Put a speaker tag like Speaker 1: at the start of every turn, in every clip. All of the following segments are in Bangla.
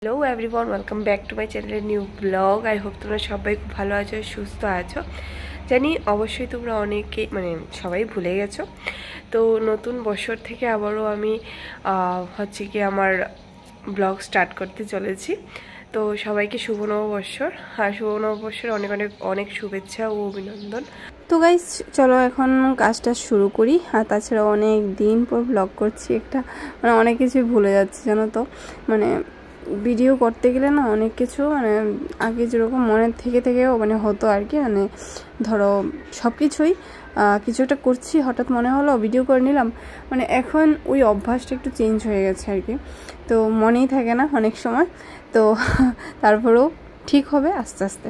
Speaker 1: Hello everyone, welcome back to my চ্যানেলের নিউ ব্লগ। আই হোপ তোমরা সবাই খুব ভালো আছো, সুস্থ আছো। জানি অবশ্যই তোমরা অনেকে সবাই ভুলে গেছো। তো নতুন বছর থেকে আবারও আমি হচ্ছে কি আমার ব্লগ স্টার্ট করতে চলেছি। তো সবাইকে শুভ নববর্ষর, আর শুভ নববর্ষের অনেক অনেক অনেক শুভেচ্ছা ও অভিনন্দন। তো গাইস চলো এখন কাজটা শুরু করি। আর তাছাড়া অনেক দিন পর ব্লগ করছি, একটা অনেক কিছুই ভুলে যাচ্ছি জানো তো। ভিডিও করতে গেলে না অনেক কিছু আগে যেরকম মনের থেকেও হতো আর কি। ধরো সব কিছুই কিছু একটা করছি, হঠাৎ মনে হলো ভিডিও করে নিলাম। এখন ওই অভ্যাসটা একটু চেঞ্জ হয়ে গেছে আর কি। তো মনেই থাকে না অনেক সময়। তো তারপরেও ঠিক হবে আস্তে আস্তে।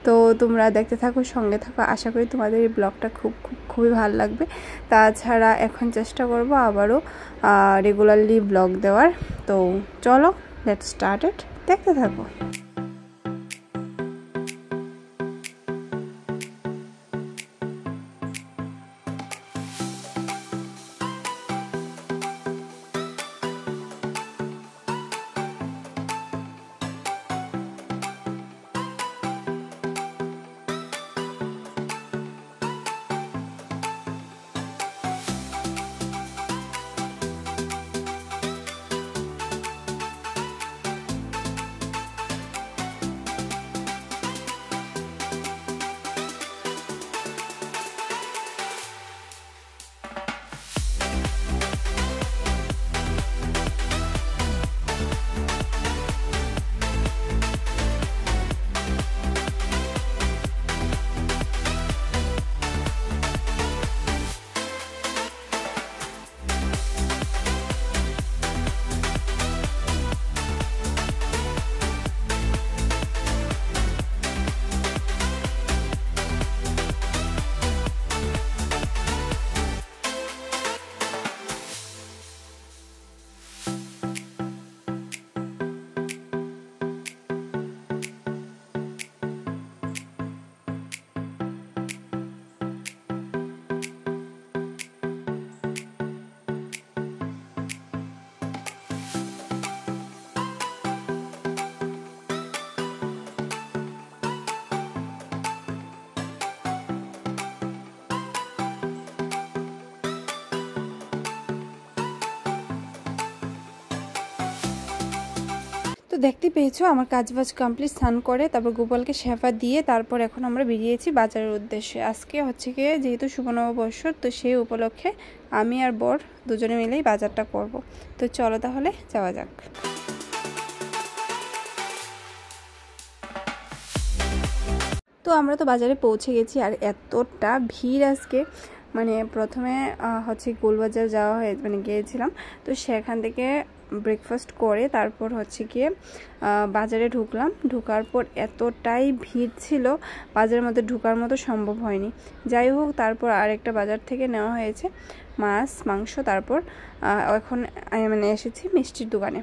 Speaker 1: তো তোমরা দেখতে থাকো, সঙ্গে থাকো, আশা করি তোমাদের এই ব্লগটা খুবই ভালো লাগবে। তাছাড়া এখন চেষ্টা করব আবারও রেগুলারলি ব্লগ দেওয়ার। তো চলো লেটস স্টার্ট ইট, দেখতে থাকো। তো দেখতে পেয়েছো আমার কাজবাজ কমপ্লিট, স্নান করে তারপর গোপালকে শেফা দিয়ে তারপর এখন আমরা বেরিয়েছি বাজারের উদ্দেশ্যে। আজকে হচ্ছে গিয়ে যেহেতু শুভ নববর্ষ, তো সেই উপলক্ষে আমি আর বর দুজনে মিলেই বাজারটা করব। তো চলো তাহলে যাওয়া যাক। তো আমরা তো বাজারে পৌঁছে গেছি, আর এতটা ভিড় আজকে। প্রথমে হচ্ছে গোলবাজার যাওয়া হয়ে গিয়েছিলাম। তো সেখান থেকে ব্রেকফাস্ট করে তারপর হচ্ছে গিয়ে বাজারে ঢুকলাম। ঢোকার পর এতটাই ভিড় ছিল, বাজারের মধ্যে ঢোকার মতো সম্ভব হয়নি। যাই হোক, তারপর আরেকটা বাজার থেকে নেওয়া হয়েছে মাছ মাংস। তারপর এখন এসেছি মিষ্টির দোকানে।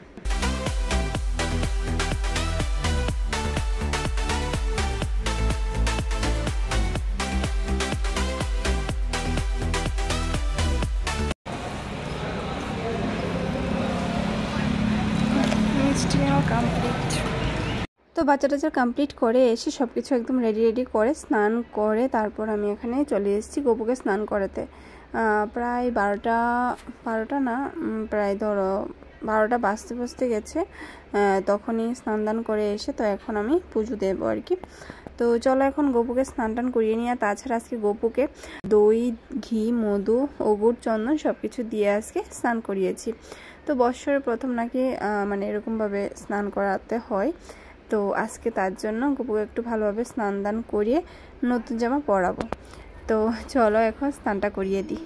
Speaker 1: তো বাচ্চা টাচ্চা কমপ্লিট করে এসে সব কিছু একদম রেডি করে স্নান করে তারপর আমি এখানে চলে এসেছি গোপুকে স্নান করাতে। প্রায় 12টা না, প্রায় ধরো 12টা বাজতে গেছে। তখনই স্নান দান করে এসে তো এখন আমি পুজো দেবো আর কি। তো চলো এখন গোপুকে স্নান টান করিয়ে নিয়ে, তাছাড়া আজকে গোপুকে দই, ঘি, মধু, অগুর, চন্দন সব কিছু দিয়ে আজকে স্নান করিয়েছি। তো বৎসরের প্রথম নাকি এরকমভাবে স্নান করাতে হয়। তো আজকে তার জন্য গোপুকে একটু ভালোভাবে স্নান দান করিয়ে নতুন জামা পরাবো। তো চলো এখন স্নানটা করিয়ে দিই।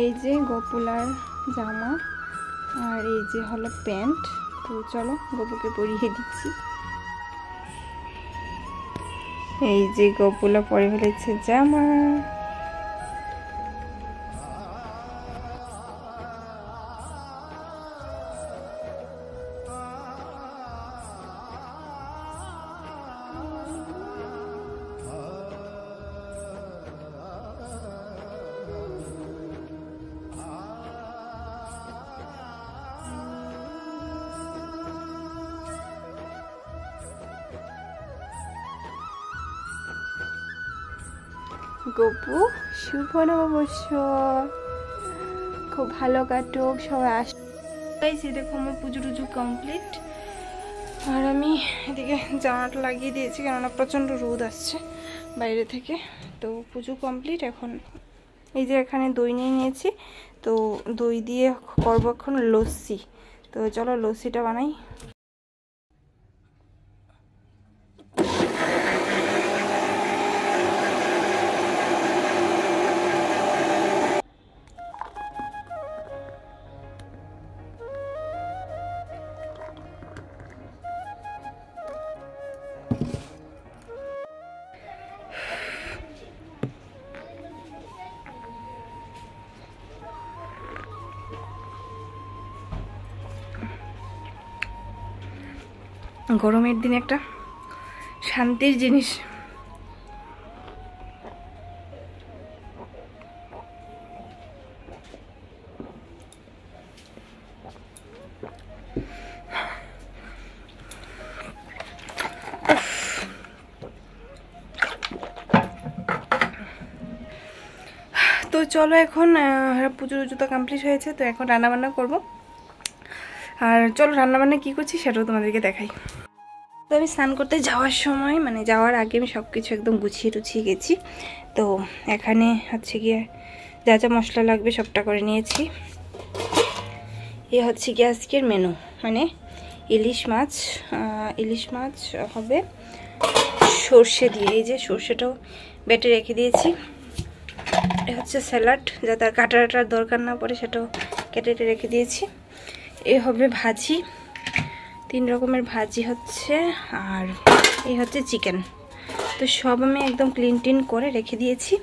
Speaker 2: এই যে গোপুলার জামা আর এই যে হলো প্যান্ট। তো চলো গপুকে পরিয়ে দিচ্ছি। এই যে গোপুলা পরে ফেলেছে জামা। গপু শুভ নববর্ষ, খুব ভালো কাটুক, সবাই আসছে। দেখো আমার পুজো টুজো কমপ্লিট, আর আমি এদিকে জামাটা লাগিয়ে দিয়েছি কেননা প্রচণ্ড রোদ আসছে বাইরে থেকে। তো পুজো কমপ্লিট। এখন এই যে এখানে দই নিয়ে নিয়েছি, তো দই দিয়ে করবো এখন লস্যি। তো চলো লস্যিটা বানাই। গরমের দিনে একটা শান্তির জিনিস। তো চলো এখন পুজো টুজো তো কমপ্লিট হয়েছে, তো এখন রান্নাবান্না করব। আর চলো রান্নাবান্না কী করছি সেটাও তোমাদেরকে দেখাই। তো আমি স্নান করতে যাওয়ার সময় মানে যাওয়ার আগে আমি সব কিছু একদম গুছিয়ে টুছিয়ে গেছি। তো এখানে হচ্ছে গিয়ে যা যা মশলা লাগবে সবটা করে নিয়েছি। এ হচ্ছে গিয়ে আজকের মেনু, মানে ইলিশ মাছ হবে সর্ষে দিয়ে। এই যে সর্ষেটাও বেটে রেখে দিয়েছি। এ হচ্ছে স্যালাড, যাতে আর কাটার দরকার না পড়ে সেটাও কেটে রেখে দিয়েছি। এ হবে ভাজি, 3 রকমের ভাজি হচ্ছে, আর এই হচ্ছে চিকেন। তো সব আমি একদম ক্লিন করে রেখে দিয়েছি।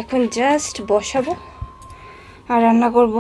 Speaker 2: এখন জাস্ট বসাবো আর রান্না করব।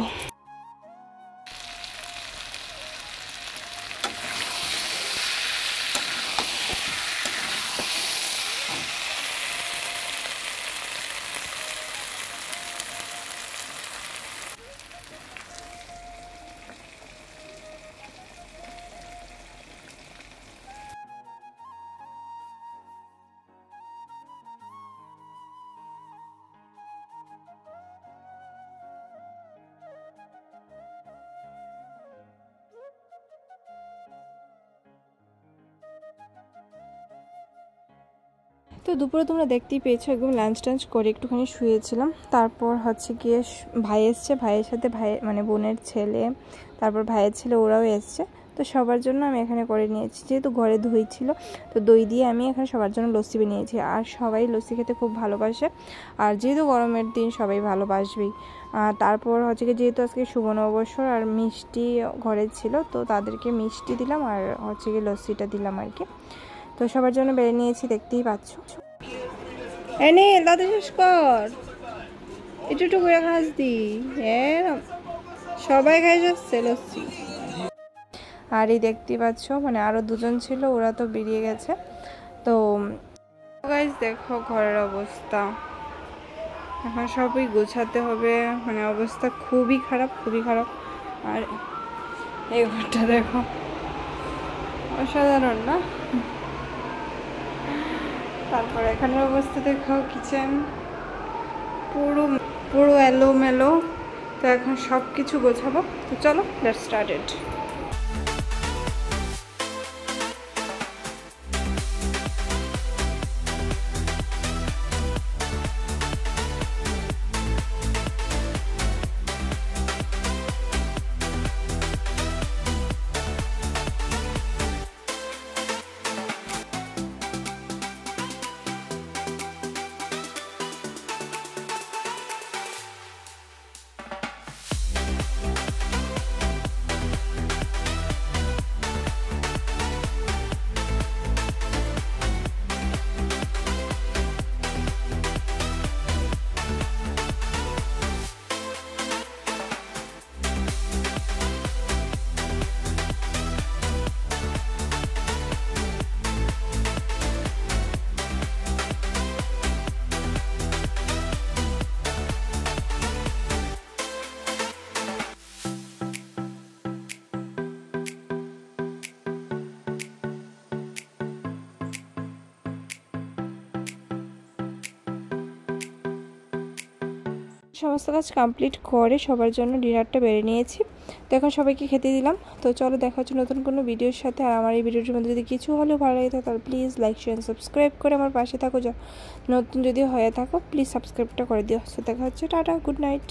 Speaker 2: তো দুপুরে তোমরা দেখতেই পেয়েছো একদম লাঞ্চ টাঞ্চ করে একটুখানি শুয়েছিলাম। তারপর হচ্ছে গিয়ে ভাই এসছে, ভাইয়ের সাথে মানে বোনের ছেলে, তারপর ভাইয়ের ছেলে, ওরাও এসছে। তো সবার জন্য আমি এখানে করে নিয়েছি, যেহেতু ঘরে দই ছিল তো দই দিয়ে আমি এখানে সবার জন্য লস্যি বানিয়েছি। আর সবাই লস্যি খেতে খুব ভালোবাসে, আর যেহেতু গরমের দিন সবাই ভালোবাসবেই। তারপর হচ্ছে গিয়ে যেহেতু আজকে শুভ নববর্ষ আর মিষ্টি ঘরে ছিল, তো তাদেরকে মিষ্টি দিলাম আর হচ্ছে গিয়ে লস্যিটা দিলাম আর কি। তো সবার জন্য বেড়ে নিয়েছি, দেখতেই পাচ্ছ। এনে দাদা শেষ কর, একটু করে খাস দি, সবাই খাই যাচ্ছে লস্যি। আর এই দেখতেই পাচ্ছ মানে আরো দুজন ছিল, ওরা তো বেরিয়ে গেছে। তো গাইস দেখো ঘরের অবস্থা, এখন সবই গোছাতে হবে, মানে অবস্থা খুবই খারাপ। আর এই ঘরটা দেখো, অসাধারণ না? তারপর এখানের অবস্থা দেখো, কিচেন পুরো এলোমেলো। তো এখন সব কিছু গোছাবো। তো চলো লেটস স্টার্ট ইট। সমস্ত কাজ কমপ্লিট করে সবার জন্য ডিনারটা বেড়ে নিয়েছি। তো এখন সবাইকে খেতে দিলাম। তো চলো দেখা হচ্ছে নতুন কোনো ভিডিওর সাথে। আর আমার এই ভিডিওটির মধ্যে যদি কিছু হলেও ভালো লাগে তাহলে প্লিজ লাইক শেয়ার সাবস্ক্রাইব করে আমার পাশে থাকো। নতুন যদি হয়ে থাকো প্লিজ সাবস্ক্রাইবটা করে দিও। তো দেখা হচ্ছে, টাটা, গুড নাইট।